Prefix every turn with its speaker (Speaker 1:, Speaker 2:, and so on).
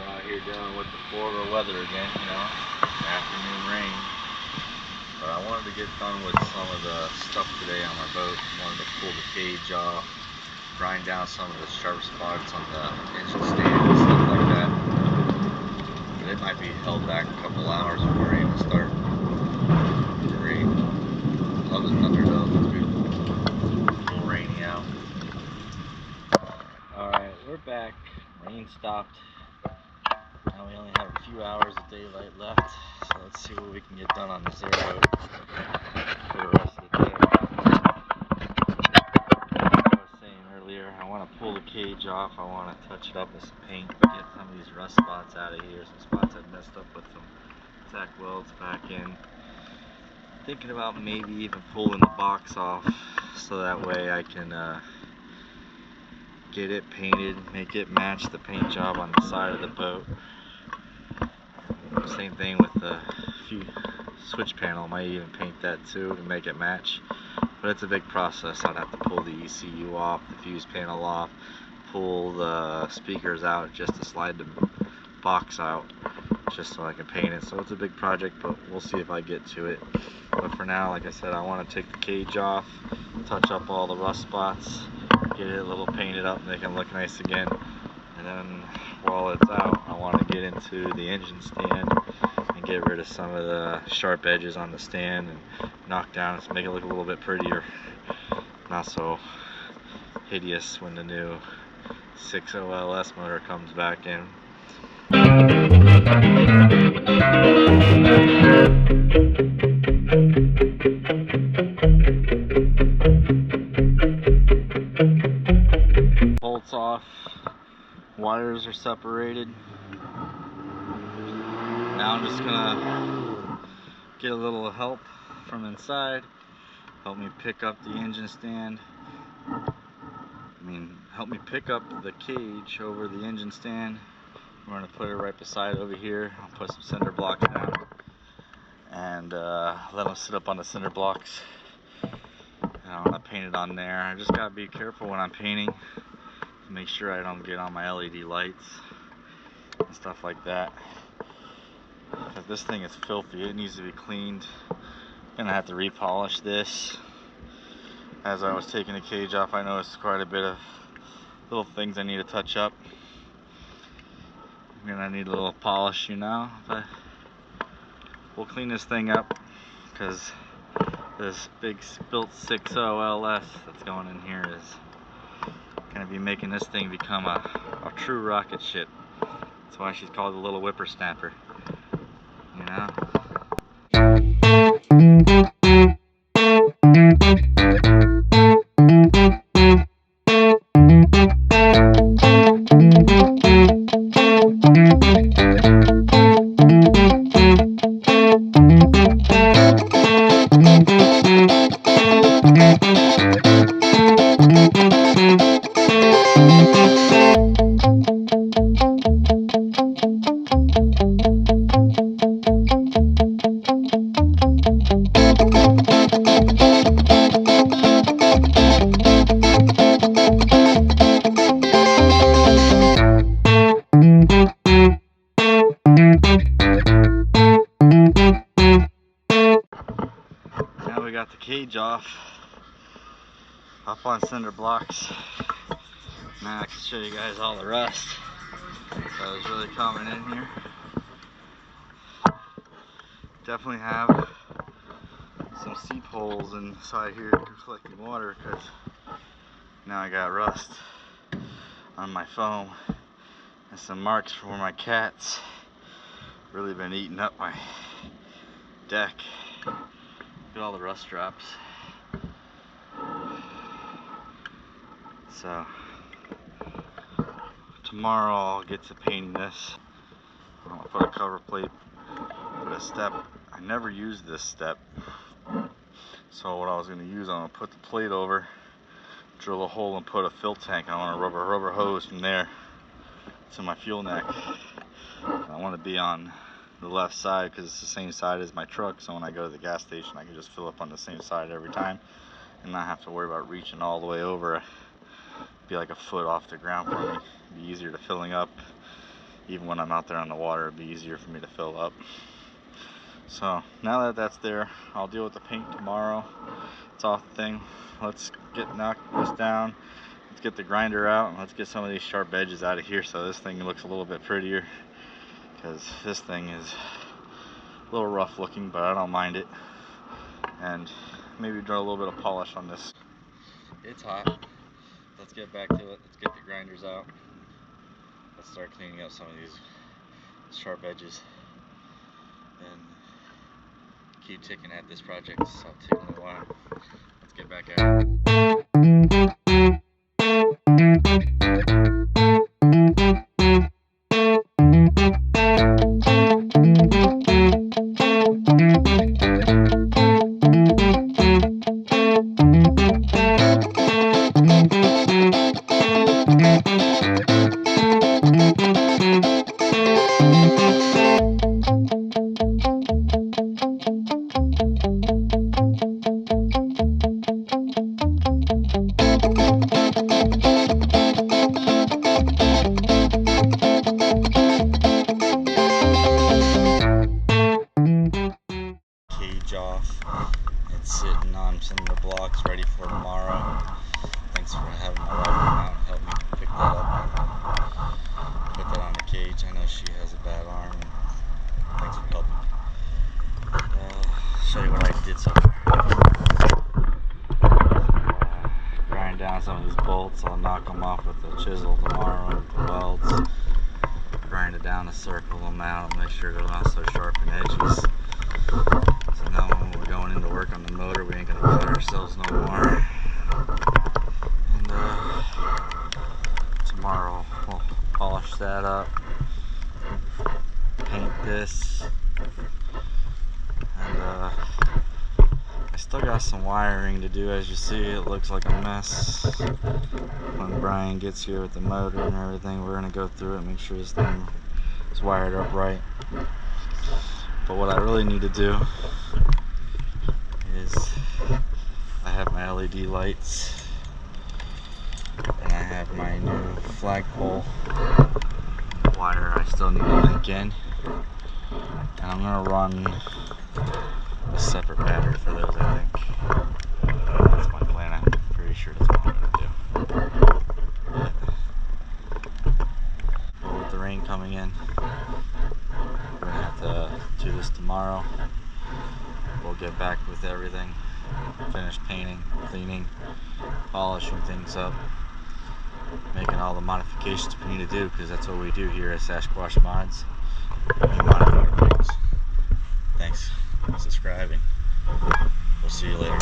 Speaker 1: We're out here dealing with the Florida weather again, you know, afternoon rain. But I wanted to get done with some of the stuff today on my boat. I wanted to pull the cage off, grind down some of the sharp spots on the engine stand and stuff like that. But it might be held back a couple hours before we even start. Great. Love the thunder though. It's beautiful. A little rainy out. Alright, we're back. Rain stopped. Now we only have a few hours of daylight left, so let's see what we can get done on this airboat for the rest of the day. Like I was saying earlier, I want to pull the cage off. I want to touch it up with some paint, get some of these rust spots out of here, some spots I've messed up with some tack welds back in. Thinking about maybe even pulling the box off so that way I can get it painted, make it match the paint job on the side of the boat. Same thing with the switch panel, might even paint that too to make it match. But it's a big process. I'd have to pull the ECU off, the fuse panel off, pull the speakers out just to slide the box out, just so I can paint it. So it's a big project, but we'll see if I get to it. But for now, like I said, I want to take the cage off, touch up all the rust spots, get it a little painted up, make it look nice again. And then while it's out, I want to get into the engine stand and get rid of some of the sharp edges on the stand and knock down to make it look a little bit prettier, not so hideous when the new 6.0 LS motor comes back in. Bolts off, wires are separated. Now I'm just gonna get a little help from inside, help me pick up the engine stand. Help me pick up the cage over the engine stand. We're gonna put it right beside over here. I'll put some cinder blocks down and let them sit up on the cinder blocks. And I'm gonna paint it on there. I just gotta be careful when I'm painting to make sure I don't get on my LED lights and stuff like that. Because this thing is filthy, it needs to be cleaned. I'm gonna have to repolish this. As I was taking the cage off, I noticed quite a bit of little things I need to touch up. I'm gonna need a little polish, you know, but we'll clean this thing up because this big built 6.0 LS that's going in here is gonna be making this thing become a true rocket ship. That's why she's called the little whippersnapper, you know. Now we got the cage off, up on cinder blocks. Now I can show you guys all the rust that was really coming in here. Definitely have some seep holes inside here collecting water because now I got rust on my foam and some marks from where my cats really been eating up my deck. Look at all the rust drops. So tomorrow I'll get to painting this. I'm gonna put a cover plate, put a step. I never used this step, so what I was gonna use, I'm gonna put the plate over, drill a hole and put a fill tank. I want a rubber hose from there to my fuel neck. I want to be on the left side because it's the same side as my truck, so when I go to the gas station I can just fill up on the same side every time and not have to worry about reaching all the way over. It'd be like a foot off the ground for me. It'd be easier to filling up even when I'm out there on the water, it'd be easier for me to fill up. So now that that's there, I'll deal with the paint tomorrow. It's off the thing. Let's knock this down. Let's get the grinder out and let's get some of these sharp edges out of here so this thing looks a little bit prettier, because this thing is a little rough looking, but I don't mind it. And maybe draw a little bit of polish on this. It's hot. Let's get back to it. Let's get the grinders out. Let's start cleaning up some of these sharp edges and keep ticking at this project. So I'll take a little while. Let's get back at it. Off. It's sitting on some of the blocks ready for tomorrow. Thanks for having my wife come out and help me pick that up and put that on the cage. I know she has a bad arm, and thanks for helping. Show you what I did so far. Grind down some of these bolts. I'll knock them off with the chisel tomorrow with the welds. Grind it down to circle them out, make sure they're not so sharp and edges. So now when we're going into work on the motor, we ain't gonna cut ourselves no more. And tomorrow we'll polish that up, paint this, and I still got some wiring to do. As you see, it looks like a mess. When Brian gets here with the motor and everything, we're gonna go through it, make sure this thing is wired up right. But what I really need to do is I have my LED lights and I have my new flagpole wire I still need to link in, and I'm going to run a separate battery for those, I think. That's my plan. I'm pretty sure that's what I'm going to do. But with the rain coming in, we're going to have to do this tomorrow. We'll get back with everything, finish painting, cleaning, polishing things up, making all the modifications we need to do, because that's what we do here at Sasquatch Mods. We modify things. Thanks for subscribing. We'll see you later.